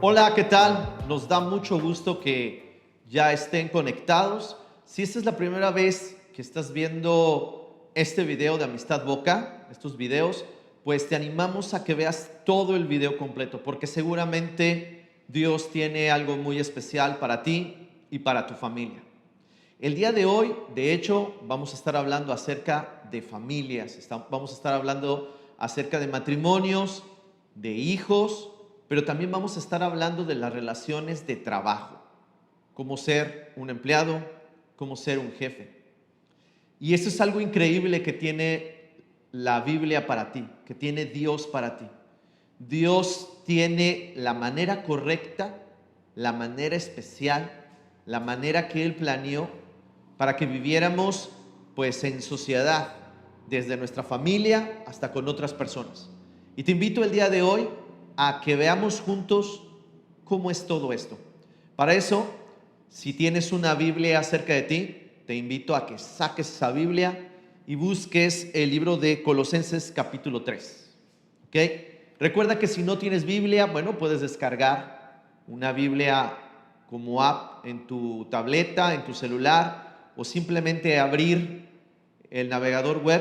Hola, ¿qué tal? Nos da mucho gusto que ya estén conectados. Si esta es la primera vez que estás viendo este video de Amistad Boca, estos videos, pues te animamos a que veas todo el video completo, porque seguramente Dios tiene algo muy especial para ti y para tu familia. El día de hoy, de hecho, vamos a estar hablando acerca de familias, vamos a estar hablando acerca de matrimonios, de hijos, pero también vamos a estar hablando de las relaciones de trabajo, cómo ser un empleado, cómo ser un jefe. Y eso es algo increíble que tiene la Biblia para ti, que tiene Dios para ti. Dios tiene la manera correcta, la manera especial, la manera que Él planeó para que viviéramos pues en sociedad, desde nuestra familia hasta con otras personas. Y te invito el día de hoy a que veamos juntos cómo es todo esto. Para eso, si tienes una Biblia cerca de ti, te invito a que saques esa Biblia y busques el libro de Colosenses capítulo 3. ¿Ok? Recuerda que si no tienes Biblia, bueno, puedes descargar una Biblia como app en tu tableta, en tu celular, o simplemente abrir el navegador web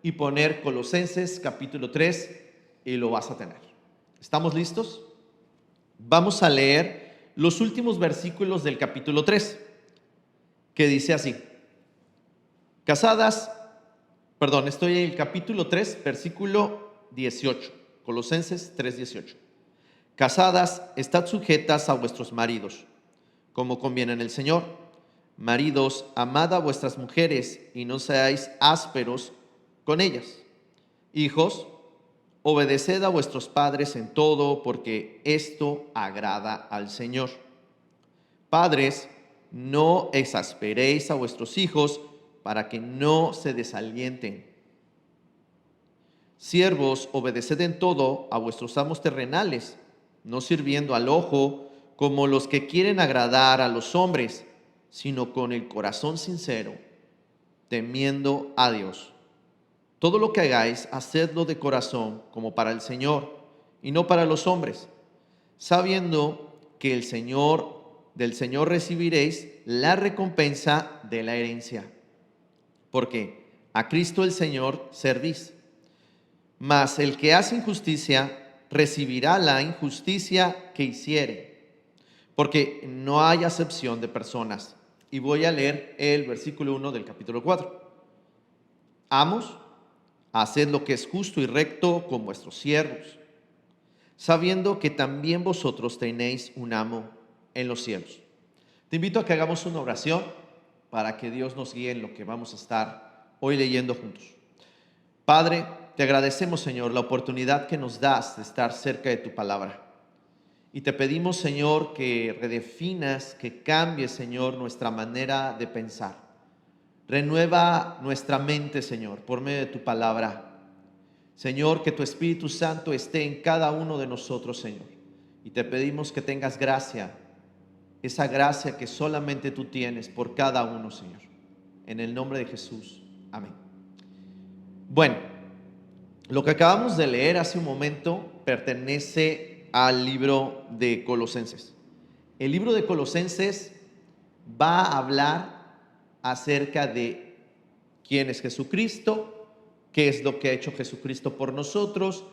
y poner Colosenses capítulo 3 y lo vas a tener. ¿Estamos listos? Vamos a leer los últimos versículos del capítulo 3, que dice así: estoy en el capítulo 3, versículo 18, Colosenses 3, 18. Casadas, estad sujetas a vuestros maridos, como conviene en el Señor. Maridos, amad a vuestras mujeres y no seáis ásperos con ellas. Hijos, obedeced a vuestros padres en todo, porque esto agrada al Señor. Padres, no exasperéis a vuestros hijos para que no se desalienten. Siervos, obedeced en todo a vuestros amos terrenales, no sirviendo al ojo como los que quieren agradar a los hombres, sino con el corazón sincero, temiendo a Dios. Todo lo que hagáis, hacedlo de corazón, como para el Señor, y no para los hombres, sabiendo que del Señor recibiréis la recompensa de la herencia. Porque a Cristo el Señor servís. Mas el que hace injusticia recibirá la injusticia que hiciere, porque no hay acepción de personas. Y voy a leer el versículo 1 del capítulo 4. Amos, haced lo que es justo y recto con vuestros siervos, sabiendo que también vosotros tenéis un amo en los cielos. Te invito a que hagamos una oración para que Dios nos guíe en lo que vamos a estar hoy leyendo juntos. Padre, te agradecemos, Señor, la oportunidad que nos das de estar cerca de tu palabra. Y te pedimos, Señor, que redefinas, que cambies, Señor, nuestra manera de pensar. Renueva nuestra mente, Señor, por medio de tu palabra. Señor, que tu Espíritu Santo esté en cada uno de nosotros, Señor. Y te pedimos que tengas gracia, esa gracia que solamente tú tienes por cada uno, Señor. En el nombre de Jesús. Amén. Bueno, lo que acabamos de leer hace un momento pertenece al libro de Colosenses. El libro de Colosenses va a hablar acerca de quién es Jesucristo, qué es lo que ha hecho Jesucristo por nosotros.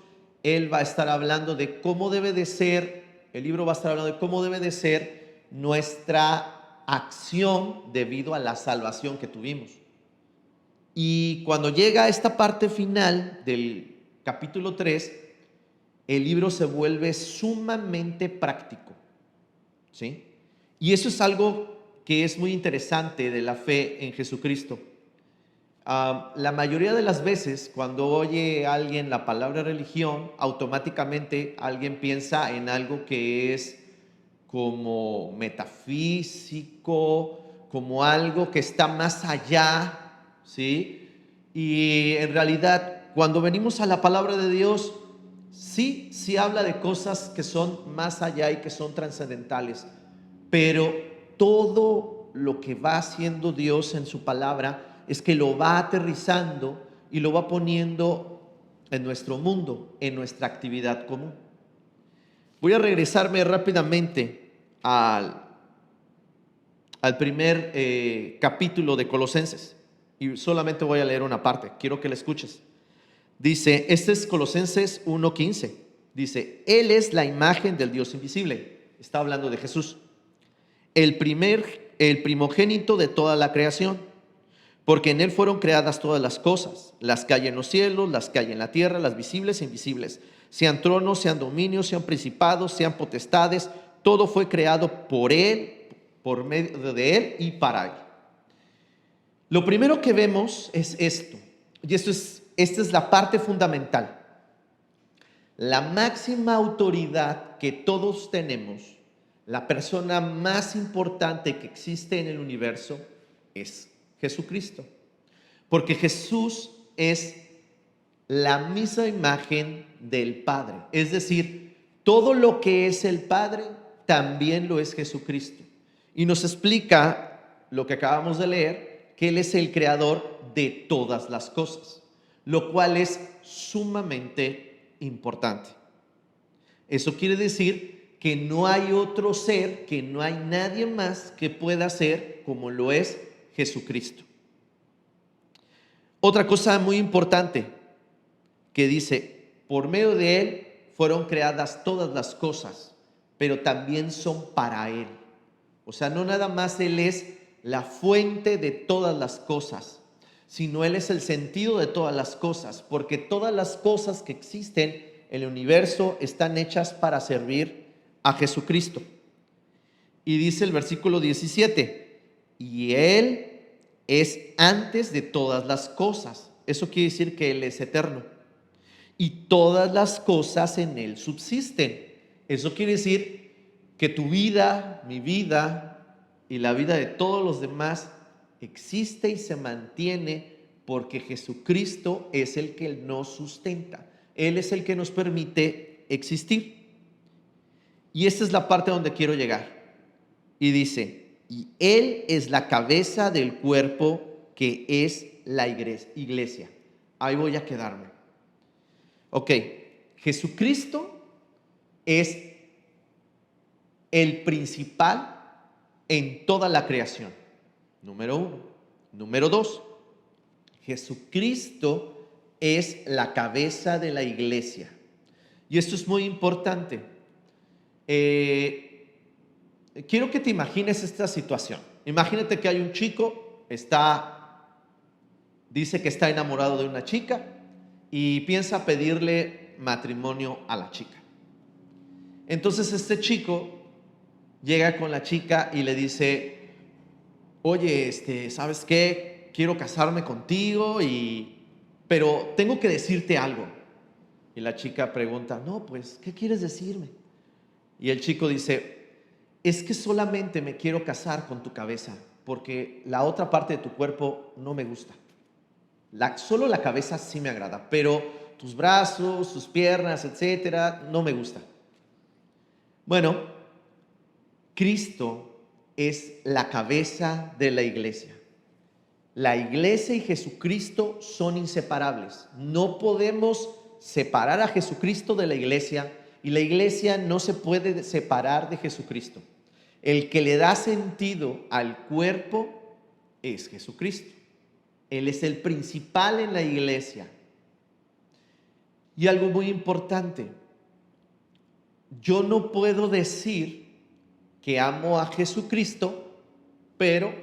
Él va a estar hablando de cómo debe de ser, el libro va a estar hablando de cómo debe de ser nuestra acción debido a la salvación que tuvimos. Y cuando llega a esta parte final del capítulo 3, el libro se vuelve sumamente práctico, ¿sí? Y eso es algo que es muy interesante de la fe en Jesucristo. La mayoría de las veces cuando oye a alguien la palabra religión, automáticamente alguien piensa en algo que es como metafísico, como algo que está más allá, ¿sí? Y en realidad, cuando venimos a la palabra de Dios, sí habla de cosas que son más allá y que son trascendentales, pero todo lo que va haciendo Dios en su palabra es que lo va aterrizando y lo va poniendo en nuestro mundo, en nuestra actividad común. Voy a regresarme rápidamente al primer capítulo de Colosenses y solamente voy a leer una parte, quiero que la escuches. Dice, este es Colosenses 1:15, dice, Él es la imagen del Dios invisible, está hablando de Jesús, el primogénito de toda la creación, porque en Él fueron creadas todas las cosas, las que hay en los cielos, las que hay en la tierra, las visibles e invisibles, sean tronos, sean dominios, sean principados, sean potestades, todo fue creado por Él, por medio de Él y para Él. Lo primero que vemos es esto, y esta es la parte fundamental. La máxima autoridad que todos tenemos, la persona más importante que existe en el universo es Jesucristo, porque Jesús es la misma imagen del Padre, es decir, todo lo que es el Padre también lo es Jesucristo, y nos explica lo que acabamos de leer, que Él es el creador de todas las cosas, lo cual es sumamente importante. Eso quiere decir que no hay otro ser, que no hay nadie más que pueda ser como lo es Jesucristo. Otra cosa muy importante que dice, por medio de Él fueron creadas todas las cosas, pero también son para Él. O sea, no nada más Él es la fuente de todas las cosas, sino Él es el sentido de todas las cosas, porque todas las cosas que existen en el universo están hechas para servir a Jesucristo. Y dice el versículo 17, y Él es antes de todas las cosas. Eso quiere decir que Él es eterno. Y todas las cosas en Él subsisten. Eso quiere decir que tu vida, mi vida y la vida de todos los demás existe y se mantiene porque Jesucristo es el que nos sustenta. Él es el que nos permite existir. Y esta es la parte donde quiero llegar. Y dice, y Él es la cabeza del cuerpo que es la iglesia. Ahí voy a quedarme. Ok, Jesucristo es el principal en toda la creación. Número 1. Número 2, Jesucristo es la cabeza de la iglesia. Y esto es muy importante. Quiero que te imagines esta situación. Imagínate que hay un chico, dice que está enamorado de una chica y piensa pedirle matrimonio a la chica. Entonces este chico llega con la chica y le dice, oye, ¿sabes qué? Quiero casarme contigo, pero tengo que decirte algo. Y la chica pregunta, no, pues, ¿qué quieres decirme? Y el chico dice, es que solamente me quiero casar con tu cabeza, porque la otra parte de tu cuerpo no me gusta. Solo la cabeza sí me agrada, pero tus brazos, tus piernas, etcétera, no me gusta. Bueno, Cristo es la cabeza de la iglesia. La iglesia y Jesucristo son inseparables. No podemos separar a Jesucristo de la iglesia y la iglesia no se puede separar de Jesucristo. El que le da sentido al cuerpo es Jesucristo. Él es el principal en la iglesia. Y algo muy importante, yo no puedo decir que amo a Jesucristo, pero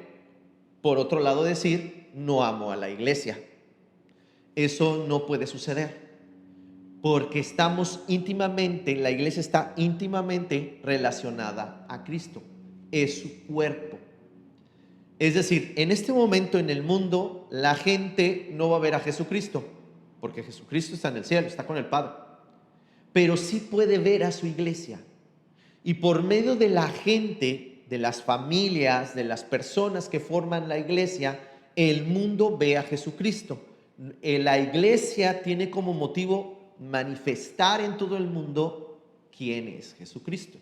por otro lado decir no amo a la iglesia. Eso no puede suceder, porque la iglesia está íntimamente relacionada a Cristo, es su cuerpo. Es decir, en este momento en el mundo la gente no va a ver a Jesucristo, porque Jesucristo está en el cielo, está con el Padre, pero sí puede ver a su iglesia. Y por medio de la gente, de las familias, de las personas que forman la iglesia, el mundo ve a Jesucristo. La iglesia tiene como motivo manifestar en todo el mundo quién es Jesucristo.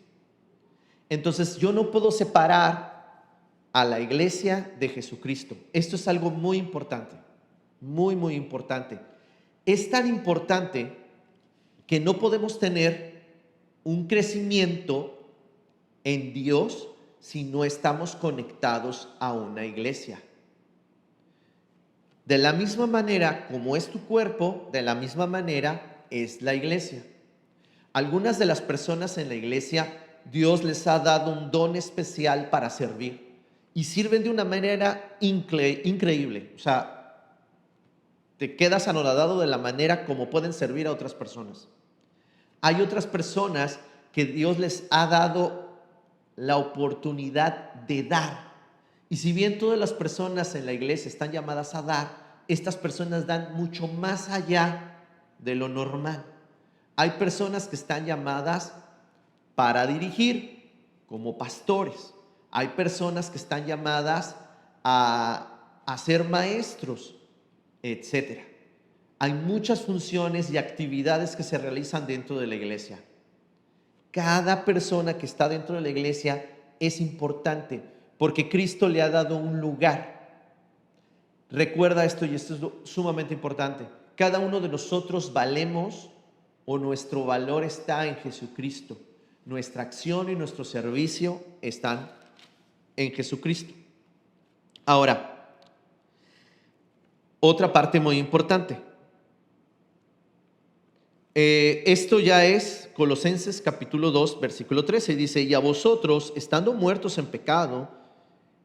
Entonces yo no puedo separar a la iglesia de Jesucristo. Esto es algo muy importante, muy, muy importante. Es tan importante que no podemos tener un crecimiento en Dios si no estamos conectados a una iglesia. De la misma manera como es tu cuerpo, de la misma manera es la iglesia. Algunas de las personas en la iglesia, Dios les ha dado un don especial para servir y sirven de una manera increíble. O sea, te quedas anonadado de la manera como pueden servir a otras personas. Hay otras personas que Dios les ha dado la oportunidad de dar. Y si bien todas las personas en la iglesia están llamadas a dar, estas personas dan mucho más allá de lo normal. Hay personas que están llamadas para dirigir, como pastores. Hay personas que están llamadas a ser maestros, etcétera. Hay muchas funciones y actividades que se realizan dentro de la iglesia. Cada persona que está dentro de la iglesia es importante porque Cristo le ha dado un lugar. Recuerda esto, y esto es sumamente importante. Cada uno de nosotros valemos, o nuestro valor está en Jesucristo. Nuestra acción y nuestro servicio están en Jesucristo. Ahora, otra parte muy importante. Esto ya es Colosenses capítulo 2, versículo 13. Dice: y a vosotros, estando muertos en pecado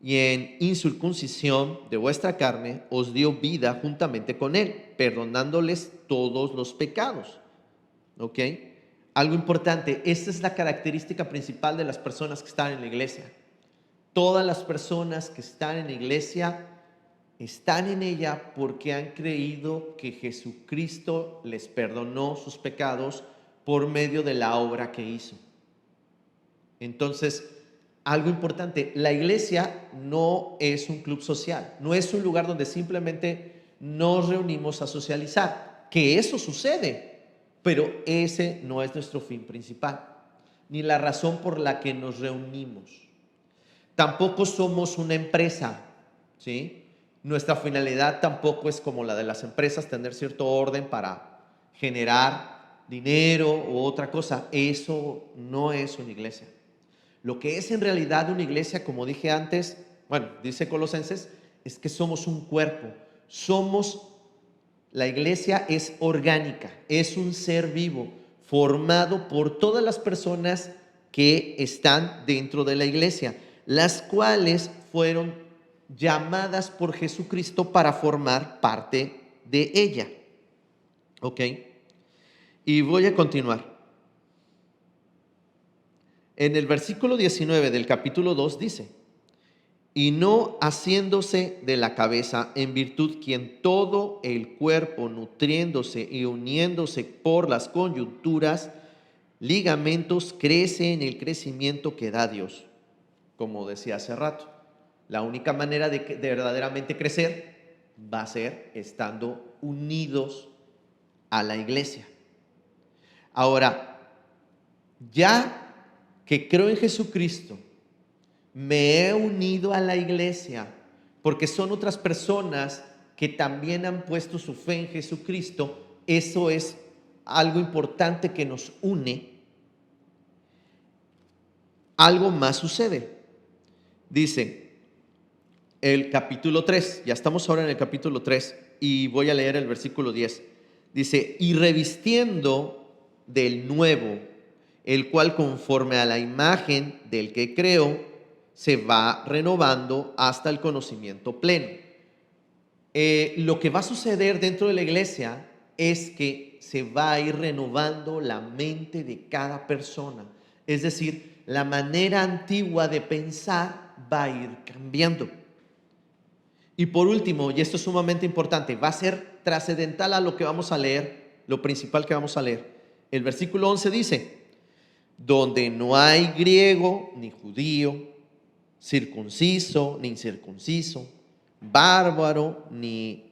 y en incircuncisión de vuestra carne, os dio vida juntamente con él, perdonándoles todos los pecados. ¿Ok? Algo importante, esta es la característica principal de las personas que están en la iglesia. Todas las personas que están en la iglesia están en ella porque han creído que Jesucristo les perdonó sus pecados por medio de la obra que hizo. Entonces, algo importante, la iglesia no es un club social, no es un lugar donde simplemente nos reunimos a socializar, que eso sucede, pero ese no es nuestro fin principal, ni la razón por la que nos reunimos. Tampoco somos una empresa, ¿sí? Nuestra finalidad tampoco es como la de las empresas, tener cierto orden para generar dinero u otra cosa. Eso no es una iglesia. Lo que es en realidad una iglesia, como dije antes, bueno, dice Colosenses, es que somos un cuerpo. La iglesia es orgánica, es un ser vivo, formado por todas las personas que están dentro de la iglesia, las cuales fueron llamadas por Jesucristo para formar parte de ella. ¿Ok? Y voy a continuar. En el versículo 19 del capítulo 2 dice: y no haciéndose de la cabeza, en virtud quien todo el cuerpo, nutriéndose y uniéndose por las coyunturas, ligamentos, crece en el crecimiento que da Dios. Como decía hace rato, la única manera de verdaderamente crecer va a ser estando unidos a la iglesia. Ahora, ya que creo en Jesucristo, me he unido a la iglesia porque son otras personas que también han puesto su fe en Jesucristo. Eso es algo importante que nos une. Algo más sucede. Dice el capítulo 3, ya estamos ahora en el capítulo 3 y voy a leer el versículo 10. Dice: y revistiendo del nuevo, el cual conforme a la imagen del que creó, se va renovando hasta el conocimiento pleno. Lo que va a suceder dentro de la iglesia es que se va a ir renovando la mente de cada persona. Es decir, la manera antigua de pensar va a ir cambiando. Y por último, y esto es sumamente importante, va a ser trascendental a lo que vamos a leer, lo principal que vamos a leer. El versículo 11 dice: donde no hay griego ni judío, circunciso ni incircunciso, bárbaro ni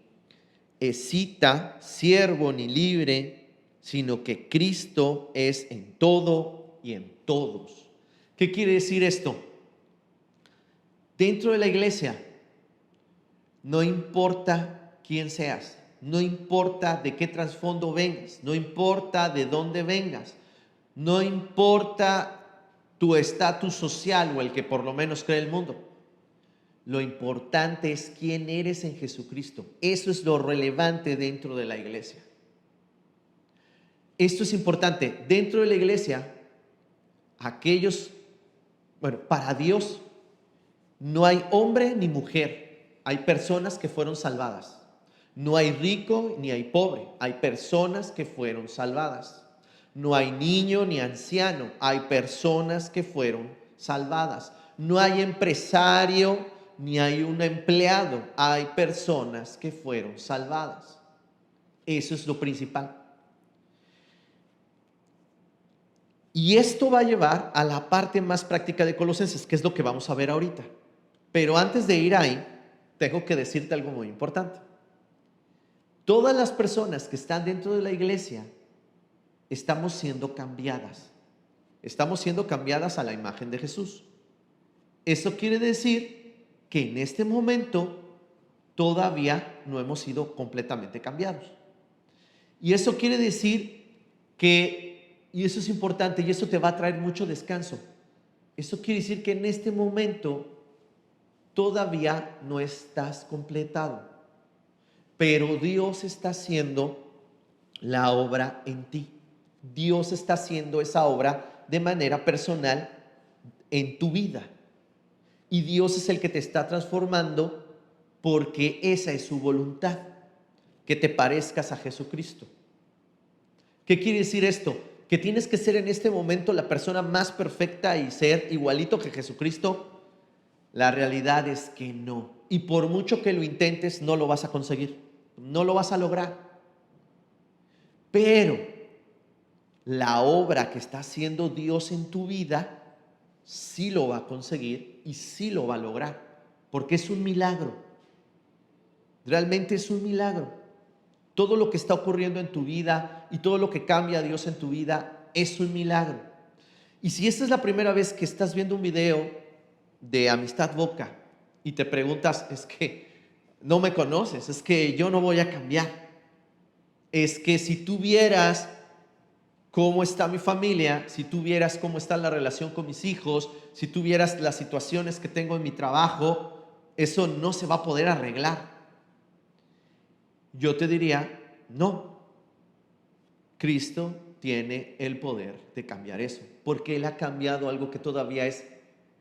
escita, siervo ni libre, sino que Cristo es en todo y en todos. ¿Qué quiere decir esto? Dentro de la iglesia, no importa quién seas, no importa de qué trasfondo vengas, no importa de dónde vengas, No importa tu estatus social o el que por lo menos cree el mundo. Lo importante es quién eres en Jesucristo. Eso es lo relevante dentro de la iglesia. Esto es importante. Dentro de la iglesia, para Dios no hay hombre ni mujer. Hay personas que fueron salvadas. No hay rico ni hay pobre. Hay personas que fueron salvadas. No hay niño ni anciano. Hay personas que fueron salvadas. No hay empresario ni hay un empleado. Hay personas que fueron salvadas. Eso es lo principal. Y esto va a llevar a la parte más práctica de Colosenses, que es lo que vamos a ver ahorita. Pero antes de ir ahí, tengo que decirte algo muy importante. Todas las personas que están dentro de la iglesia estamos siendo cambiadas. Estamos siendo cambiadas a la imagen de Jesús. Eso quiere decir que en este momento todavía no hemos sido completamente cambiados. Y eso quiere decir que, y eso es importante, y eso te va a traer mucho descanso. Eso quiere decir que en este momento todavía no estás completado, pero Dios está haciendo la obra en ti. Dios está haciendo esa obra de manera personal en tu vida. Y Dios es el que te está transformando porque esa es su voluntad, que te parezcas a Jesucristo. ¿Qué quiere decir esto? Que tienes que ser en este momento la persona más perfecta y ser igualito que Jesucristo. La realidad es que no. Y por mucho que lo intentes, no lo vas a conseguir. No lo vas a lograr. Pero la obra que está haciendo Dios en tu vida sí lo va a conseguir y sí lo va a lograr, porque es un milagro. Realmente es un milagro. Todo lo que está ocurriendo en tu vida y todo lo que cambia a Dios en tu vida es un milagro. Y si esta es la primera vez que estás viendo un video de Amistad Boca y te preguntas, es que no me conoces, es que yo no voy a cambiar, es que si tú vieras cómo está mi familia, si tú vieras cómo está la relación con mis hijos, si tú vieras las situaciones que tengo en mi trabajo, eso no se va a poder arreglar. Yo te diría, no. Cristo tiene el poder de cambiar eso, porque Él ha cambiado algo que todavía es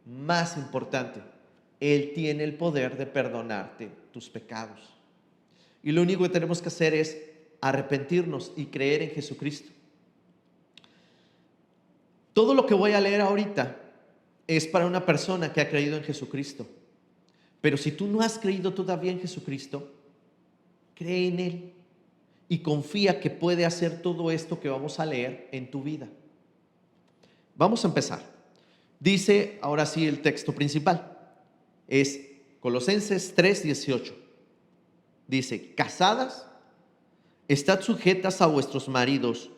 más importante. Él tiene el poder de perdonarte tus pecados. Y lo único que tenemos que hacer es arrepentirnos y creer en Jesucristo. Todo lo que voy a leer ahorita es para una persona que ha creído en Jesucristo. Pero si tú no has creído todavía en Jesucristo, cree en Él y confía que puede hacer todo esto que vamos a leer en tu vida. Vamos a empezar. Dice ahora sí el texto principal. Es Colosenses 3:18. Dice: casadas, estad sujetas a vuestros maridos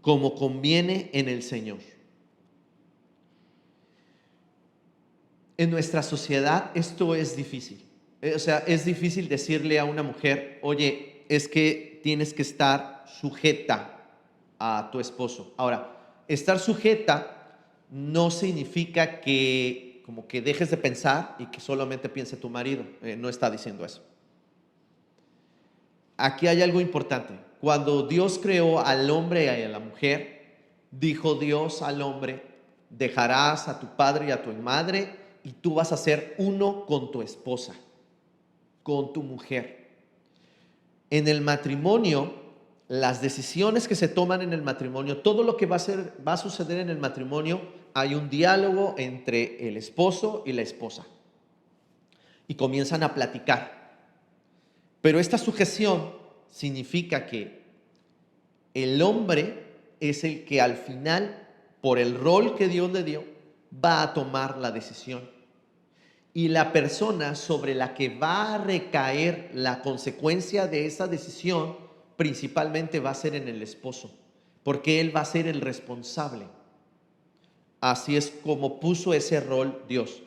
como conviene en el Señor. En nuestra sociedad esto es difícil. Es difícil decirle a una mujer, oye, es que tienes que estar sujeta a tu esposo. Ahora, estar sujeta no significa que como que dejes de pensar y que solamente piense tu marido. No está diciendo eso. Aquí hay algo importante. Cuando Dios creó al hombre y a la mujer, dijo Dios al hombre: dejarás a tu padre y a tu madre y tú vas a ser uno con tu esposa, con tu mujer. En el matrimonio, las decisiones que se toman en el matrimonio, todo lo que va a suceder en el matrimonio, hay un diálogo entre el esposo y la esposa y comienzan a platicar. Pero esta sujeción significa que el hombre es el que al final, por el rol que Dios le dio, va a tomar la decisión. Y la persona sobre la que va a recaer la consecuencia de esa decisión principalmente va a ser en el esposo, porque él va a ser el responsable. Así es como puso ese rol Dios.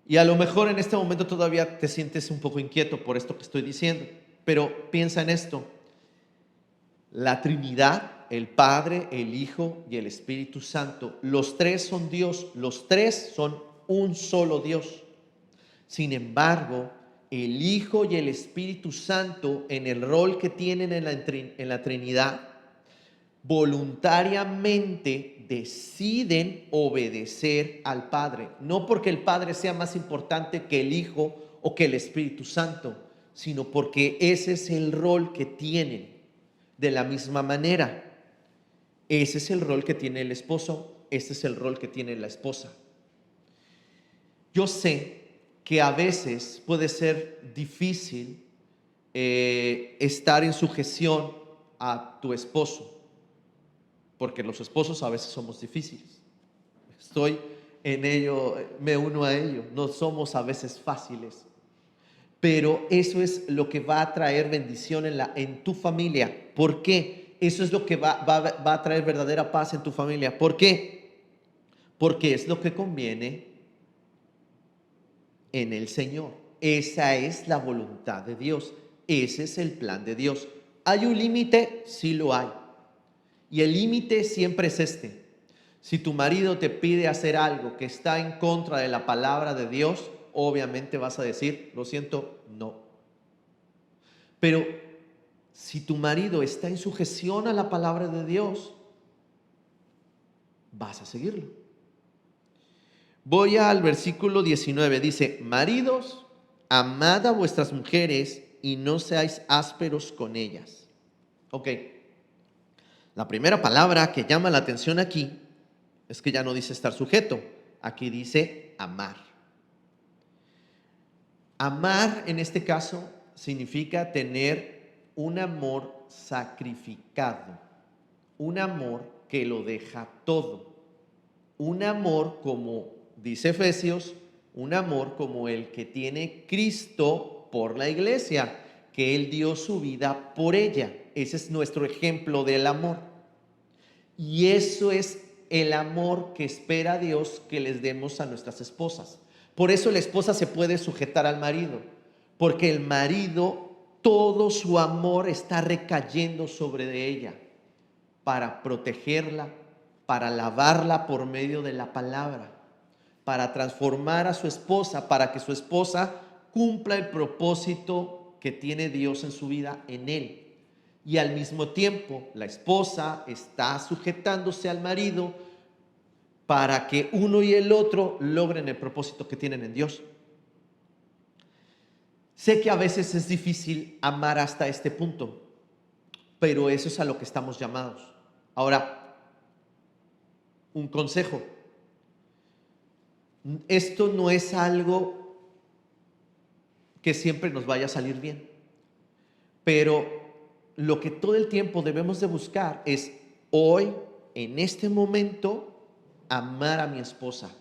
Y a lo mejor en este momento todavía te sientes un poco inquieto por esto que estoy diciendo, pero piensa en esto. La Trinidad el Padre, el Hijo y el Espíritu Santo. Los tres son Dios, los tres son un solo Dios. Sin embargo, el Hijo y el Espíritu Santo, en el rol que tienen en la Trinidad, voluntariamente deciden obedecer al Padre. No porque el Padre sea más importante que el Hijo o que el Espíritu Santo, sino porque ese es el rol que tienen. De la misma manera, ese es el rol que tiene el esposo, ese es el rol que tiene la esposa. Yo sé que a veces puede ser difícil estar en sujeción a tu esposo, porque los esposos a veces somos difíciles. Estoy en ello, me uno a ello. No somos a veces fáciles, pero eso es lo que va a traer bendición en tu familia. ¿Por qué? Eso es lo que va a traer verdadera paz en tu familia. ¿Por qué? Porque es lo que conviene en el Señor. Esa es la voluntad de Dios. Ese es el plan de Dios. ¿Hay un límite? Sí lo hay. Y el límite siempre es este. Si tu marido te pide hacer algo que está en contra de la palabra de Dios, obviamente vas a decir, lo siento, no. Pero si tu marido está en sujeción a la palabra de Dios, vas a seguirlo. Voy al versículo 19, dice, maridos, amad a vuestras mujeres y no seáis ásperos con ellas. Ok, la primera palabra que llama la atención aquí es que ya no dice estar sujeto, aquí dice amar. Amar en este caso significa tener un amor sacrificado, un amor que lo deja todo, un amor como dice Efesios, un amor como el que tiene Cristo por la iglesia, que Él dio su vida por ella. Ese es nuestro ejemplo del amor. Y eso es el amor que espera Dios que les demos a nuestras esposas. Por eso la esposa se puede sujetar al marido, porque el marido, todo su amor está recayendo sobre de ella para protegerla, para lavarla por medio de la palabra, para transformar a su esposa, para que su esposa cumpla el propósito que tiene Dios en su vida en él. Y al mismo tiempo, la esposa está sujetándose al marido para que uno y el otro logren el propósito que tienen en Dios. Sé que a veces es difícil amar hasta este punto, pero eso es a lo que estamos llamados. Ahora, un consejo. Esto no es algo que siempre nos vaya a salir bien, pero lo que todo el tiempo debemos de buscar es hoy, en este momento, amar a mi esposa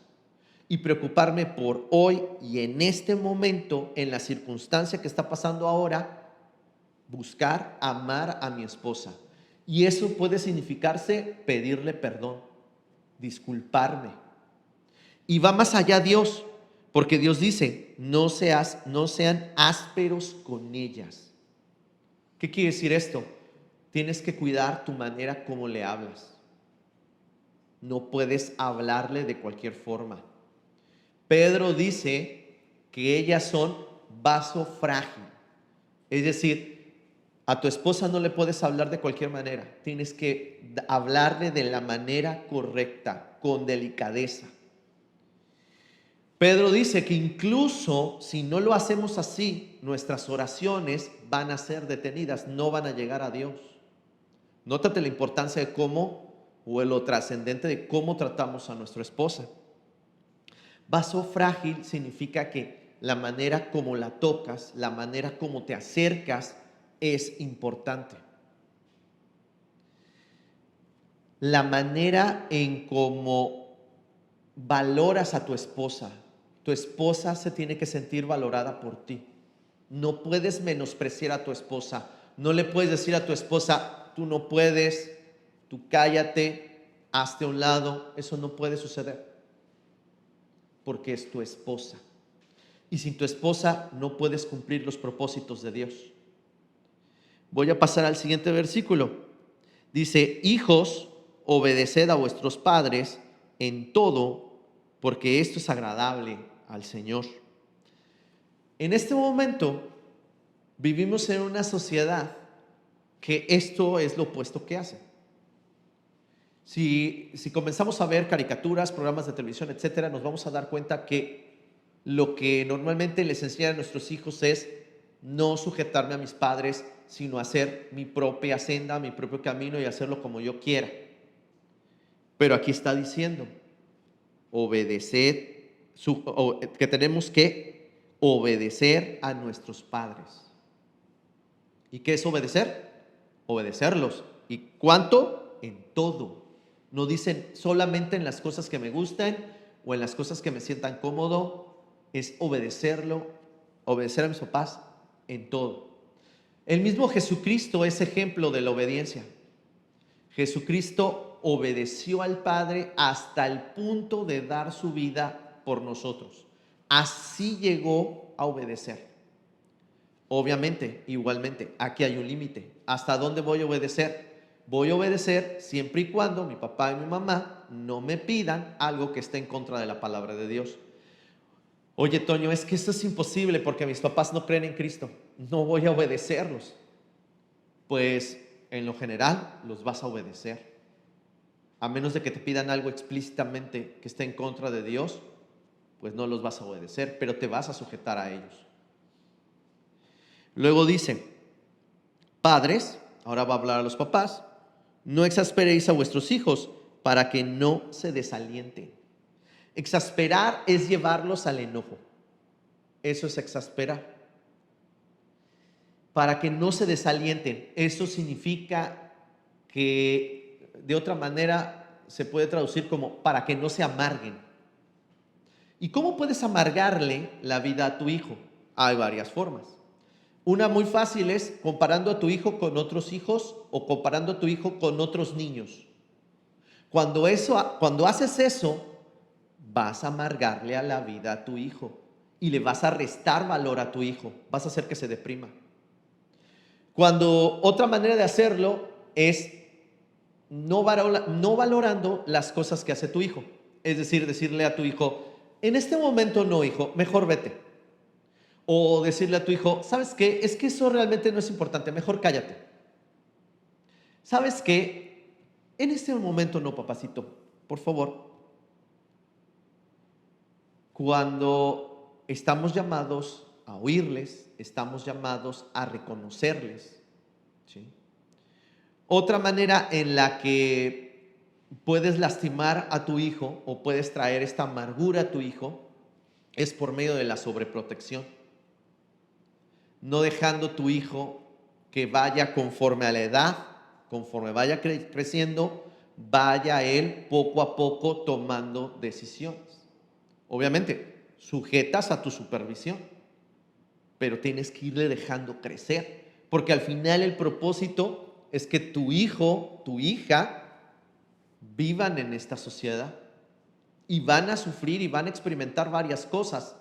y preocuparme por hoy y en este momento, en la circunstancia que está pasando ahora, buscar amar a mi esposa. Y eso puede significarse pedirle perdón, disculparme. Y va más allá Dios, porque Dios dice, no sean ásperos con ellas. ¿Qué quiere decir esto? Tienes que cuidar tu manera como le hablas. No puedes hablarle de cualquier forma. Pedro dice que ellas son vaso frágil. Es decir, a tu esposa no le puedes hablar de cualquier manera. Tienes que hablarle de la manera correcta, con delicadeza. Pedro dice que incluso si no lo hacemos así, nuestras oraciones van a ser detenidas, no van a llegar a Dios. Nótate la importancia de cómo, o lo trascendente de cómo tratamos a nuestra esposa. Vaso frágil significa que la manera como la tocas, la manera como te acercas es importante. La manera en cómo valoras a tu esposa se tiene que sentir valorada por ti. No puedes menospreciar a tu esposa. No le puedes decir a tu esposa, tú no puedes, tú cállate, hazte a un lado. Eso no puede suceder, porque es tu esposa. Y sin tu esposa no puedes cumplir los propósitos de Dios. Voy a pasar al siguiente versículo. Dice: hijos, obedeced a vuestros padres en todo, porque esto es agradable al Señor. En este momento vivimos en una sociedad que esto es lo opuesto que hace. Si comenzamos a ver caricaturas, programas de televisión, etcétera, nos vamos a dar cuenta que lo que normalmente les enseñan a nuestros hijos es no sujetarme a mis padres, sino hacer mi propia senda, mi propio camino y hacerlo como yo quiera. Pero aquí está diciendo: obedeced, que tenemos que obedecer a nuestros padres. ¿Y qué es obedecer? Obedecerlos. ¿Y cuánto? En todo. No dicen solamente en las cosas que me gustan o en las cosas que me sientan cómodo. Es obedecerlo, obedecer a mis papás en todo. El mismo Jesucristo es ejemplo de la obediencia. Jesucristo obedeció al Padre hasta el punto de dar su vida por nosotros. Así llegó a obedecer. Obviamente, igualmente, aquí hay un límite. ¿Hasta dónde voy a obedecer? Voy a obedecer siempre y cuando mi papá y mi mamá no me pidan algo que esté en contra de la palabra de Dios. Oye, Toño, es que esto es imposible porque mis papás no creen en Cristo. No voy a obedecerlos. Pues en lo general los vas a obedecer. A menos de que te pidan algo explícitamente que esté en contra de Dios, pues no los vas a obedecer, pero te vas a sujetar a ellos. Luego dice: padres, ahora va a hablar a los papás, no exasperéis a vuestros hijos para que no se desalienten. Exasperar es llevarlos al enojo. Eso es exasperar. Para que no se desalienten. Eso significa que de otra manera se puede traducir como para que no se amarguen. ¿Y cómo puedes amargarle la vida a tu hijo? Hay varias formas. Una muy fácil es comparando a tu hijo con otros hijos o comparando a tu hijo con otros niños. Cuando haces eso, vas a amargarle a la vida a tu hijo y le vas a restar valor a tu hijo. Vas a hacer que se deprima. Cuando otra manera de hacerlo es no valorando las cosas que hace tu hijo. Es decir, decirle a tu hijo: en este momento no, hijo, mejor vete. O decirle a tu hijo: ¿sabes qué? Es que eso realmente no es importante, mejor cállate. ¿Sabes qué? En este momento no, papacito, por favor. Cuando estamos llamados a oírles, estamos llamados a reconocerles, ¿sí? Otra manera en la que puedes lastimar a tu hijo o puedes traer esta amargura a tu hijo es por medio de la sobreprotección. No dejando tu hijo que vaya conforme a la edad, conforme vaya creciendo, vaya él poco a poco tomando decisiones. Obviamente, sujetas a tu supervisión, pero tienes que irle dejando crecer, porque al final el propósito es que tu hijo, tu hija, vivan en esta sociedad y van a sufrir y van a experimentar varias cosas.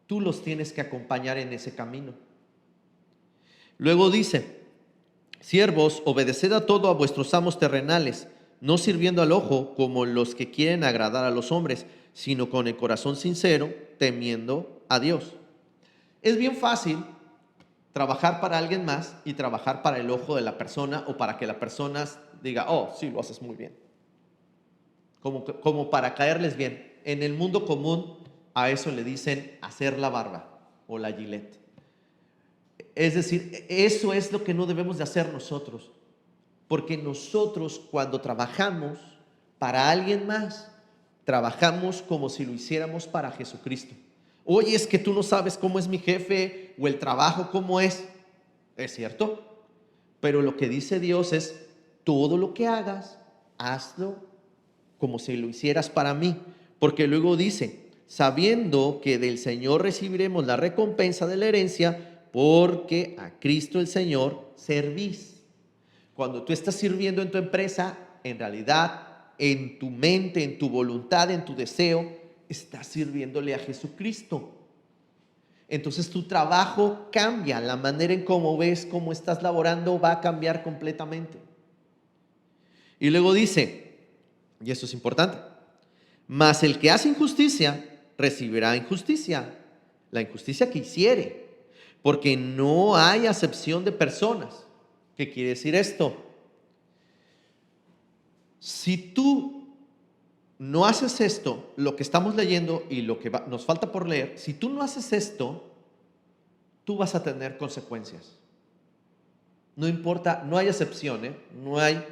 Tú los tienes que acompañar en ese camino. Luego dice: siervos, obedeced a todo a vuestros amos terrenales, no sirviendo al ojo como los que quieren agradar a los hombres, sino con el corazón sincero, temiendo a Dios. Es bien fácil trabajar para alguien más y trabajar para el ojo de la persona o para que la persona diga: oh, sí, lo haces muy bien. Como para caerles bien. En el mundo común a eso le dicen hacer la barba o la Gillette. Es decir, eso es lo que no debemos de hacer nosotros. Porque nosotros, cuando trabajamos para alguien más, trabajamos como si lo hiciéramos para Jesucristo. Oye, es que tú no sabes cómo es mi jefe o el trabajo cómo es. Es cierto, pero lo que dice Dios es: todo lo que hagas, hazlo como si lo hicieras para mí. Porque luego dice: sabiendo que del Señor recibiremos la recompensa de la herencia, porque a Cristo el Señor servís. Cuando tú estás sirviendo en tu empresa, en realidad, en tu mente, en tu voluntad, en tu deseo, estás sirviéndole a Jesucristo. Entonces tu trabajo cambia, la manera en cómo ves, cómo estás laborando va a cambiar completamente. Y luego dice, y esto es importante, mas el que hace injusticia recibirá injusticia, la injusticia que hiciere, porque no hay acepción de personas. ¿Qué quiere decir esto? Si tú no haces esto, lo que estamos leyendo y lo que nos falta por leer, si tú no haces esto, tú vas a tener consecuencias. No importa, no hay excepción, no hay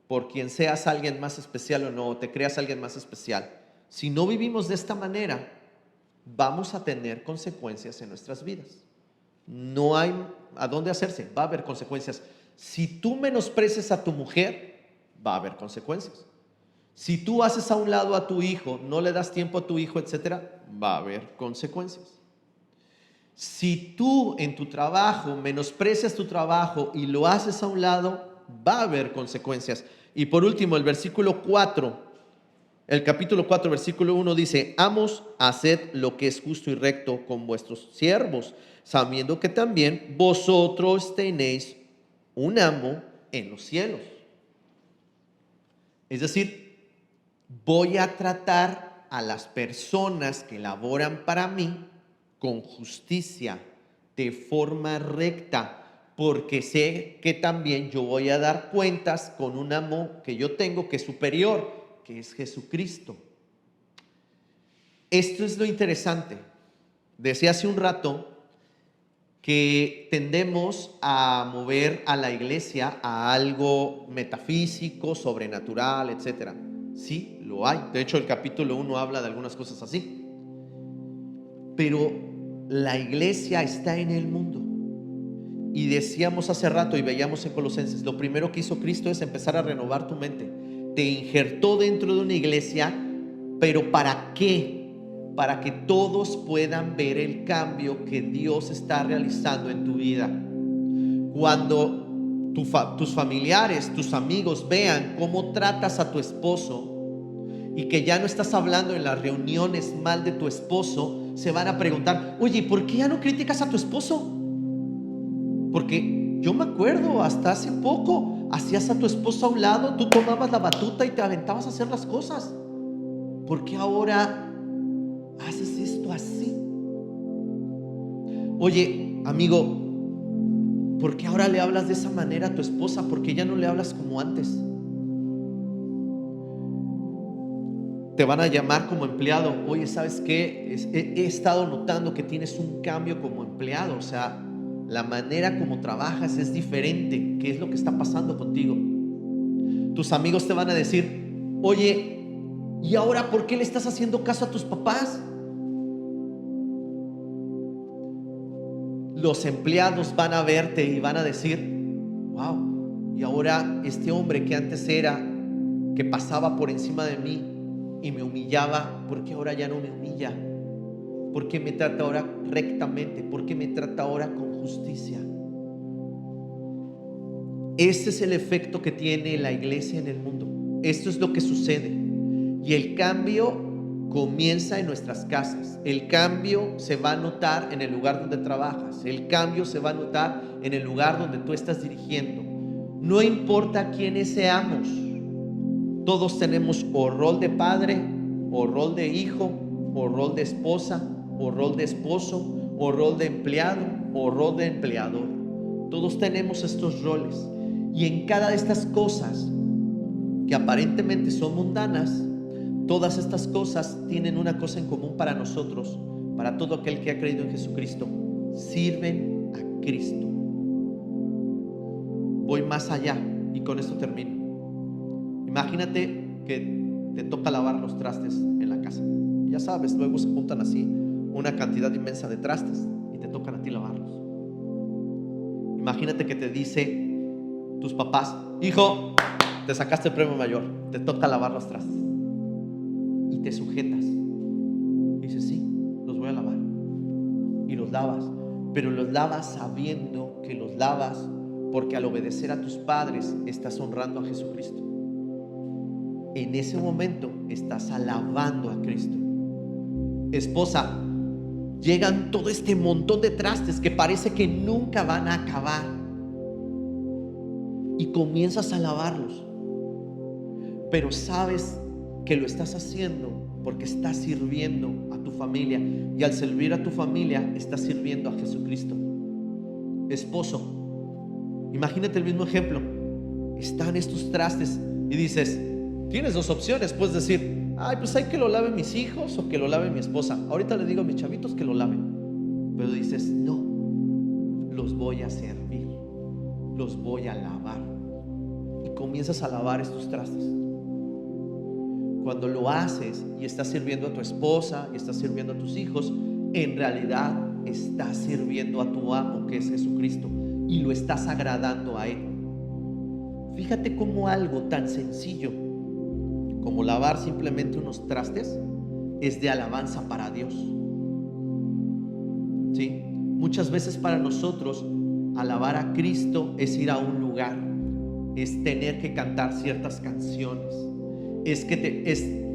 por quien seas alguien más especial o no, o te creas alguien más especial. Si no vivimos de esta manera, vamos a tener consecuencias en nuestras vidas. No hay a dónde hacerse, va a haber consecuencias. Si tú menosprecias a tu mujer, va a haber consecuencias. Si tú haces a un lado a tu hijo, no le das tiempo a tu hijo, etcétera, va a haber consecuencias. Si tú en tu trabajo menosprecias tu trabajo y lo haces a un lado, va a haber consecuencias. Y por último, el versículo 4, el capítulo 4, versículo 1 dice: amos, haced lo que es justo y recto con vuestros siervos, sabiendo que también vosotros tenéis un amo en los cielos. Es decir, voy a tratar a las personas que laboran para mí con justicia, de forma recta, porque sé que también yo voy a dar cuentas con un amo que yo tengo que es superior, que es Jesucristo. Esto es lo interesante. Decía hace un rato que tendemos a mover a la iglesia a algo metafísico, sobrenatural, etc. Sí, lo hay. De hecho, el capítulo 1 habla de algunas cosas así. Pero la iglesia está en el mundo. Y decíamos hace rato y veíamos en Colosenses, lo primero que hizo Cristo es empezar a renovar tu mente. Te injertó dentro de una iglesia, pero ¿para qué? Para que todos puedan ver el cambio que Dios está realizando en tu vida. Cuando tus familiares, tus amigos vean cómo tratas a tu esposo y que ya no estás hablando en las reuniones mal de tu esposo, se van a preguntar: oye, ¿por qué ya no criticas a tu esposo? Porque yo me acuerdo, hasta hace poco hacías a tu esposo a un lado, tú tomabas la batuta y te aventabas a hacer las cosas. ¿Por qué ahora haces esto así? Oye, amigo, ¿por qué ahora le hablas de esa manera a tu esposa? ¿Por qué ya no le hablas como antes? Te van a llamar como empleado. Oye, ¿sabes qué? He estado notando que tienes un cambio como empleado. O sea, la manera como trabajas es diferente. ¿Qué es lo que está pasando contigo? Tus amigos te van a decir: oye, ¿y ahora por qué le estás haciendo caso a tus papás? Los empleados van a verte y van a decir: wow, y ahora este hombre que antes era, que pasaba por encima de mí y me humillaba, ¿por qué ahora ya no me humilla? ¿Por qué me trata ahora rectamente? ¿Por qué me trata ahora con justicia? Este es el efecto que tiene la iglesia en el mundo. Esto es lo que sucede. Y el cambio comienza en nuestras casas. El cambio se va a notar en el lugar donde trabajas. El cambio se va a notar en el lugar donde tú estás dirigiendo. No importa quiénes seamos. Todos tenemos o rol de padre, o rol de hijo, o rol de esposa, o rol de esposo, o rol de empleado, o rol de empleador. Todos tenemos estos roles. Y en cada de estas cosas que aparentemente son mundanas, todas estas cosas tienen una cosa en común para nosotros, para todo aquel que ha creído en Jesucristo: sirven a Cristo. Voy más allá y con esto termino. Imagínate que te toca lavar los trastes en la casa. Ya sabes, luego se juntan así una cantidad inmensa de trastes y te tocan a ti lavarlos. Imagínate que te dice tus papás: hijo, te sacaste el premio mayor, te toca lavar los trastes. Y te sujetas y dices: sí, los voy a lavar. Y los lavas, pero los lavas sabiendo que los lavas porque al obedecer a tus padres estás honrando a Jesucristo. En ese momento estás alabando a Cristo. Esposa, llegan todo este montón de trastes que parece que nunca van a acabar, y comienzas a lavarlos. pero sabes que lo estás haciendo porque estás sirviendo a tu familia, y al servir a tu familia estás sirviendo a Jesucristo. Esposo, imagínate el mismo ejemplo. Están estos trastes y dices, tienes dos opciones. Puedes decir, ay, pues hay que lo laven mis hijos o que lo lave mi esposa. Ahorita le digo a mis chavitos que lo laven. Pero dices, no, los voy a servir, los voy a lavar. Y comienzas a lavar estos trastes. Cuando lo haces y estás sirviendo a tu esposa y estás sirviendo a tus hijos, en realidad estás sirviendo a tu amo, que es Jesucristo, y lo estás agradando a Él. Fíjate cómo algo tan sencillo como lavar simplemente unos trastes es de alabanza para Dios. ¿Sí? Muchas veces para nosotros alabar a Cristo es ir a un lugar, es tener que cantar ciertas canciones, es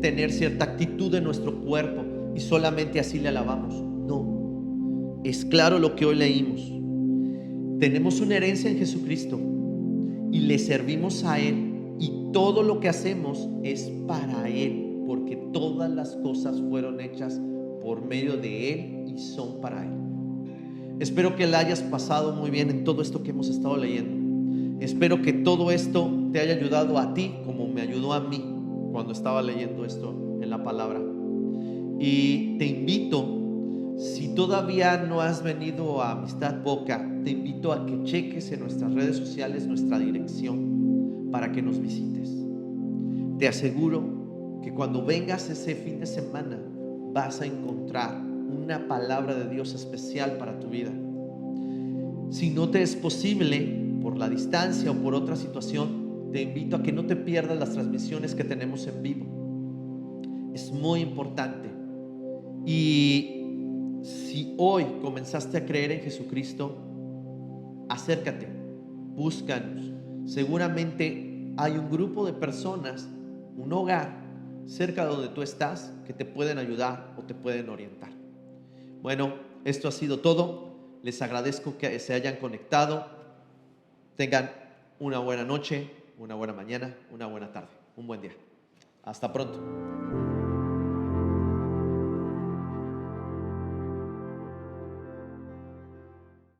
tener cierta actitud en nuestro cuerpo, y solamente así le alabamos. No, es claro lo que hoy leímos. Tenemos una herencia en Jesucristo y le servimos a Él, y todo lo que hacemos es para Él, porque todas las cosas fueron hechas por medio de Él y son para Él. Espero que la hayas pasado muy bien en todo esto que hemos estado leyendo. Espero que todo esto te haya ayudado a ti como me ayudó a mí cuando estaba leyendo esto en la palabra. Y te invito, si todavía no has venido a Amistad Boca, te invito a que cheques en nuestras redes sociales nuestra dirección para que nos visites. Te aseguro que cuando vengas ese fin de semana vas a encontrar una palabra de Dios especial para tu vida. Si no te es posible por la distancia o por otra situación, te invito a que no te pierdas las transmisiones que tenemos en vivo. Es muy importante. Y si hoy comenzaste a creer en Jesucristo, acércate, búscanos. Seguramente hay un grupo de personas, un hogar cerca de donde tú estás, que te pueden ayudar o te pueden orientar. Bueno, esto ha sido todo. Les agradezco que se hayan conectado. Tengan una buena noche, una buena mañana, una buena tarde, un buen día. Hasta pronto.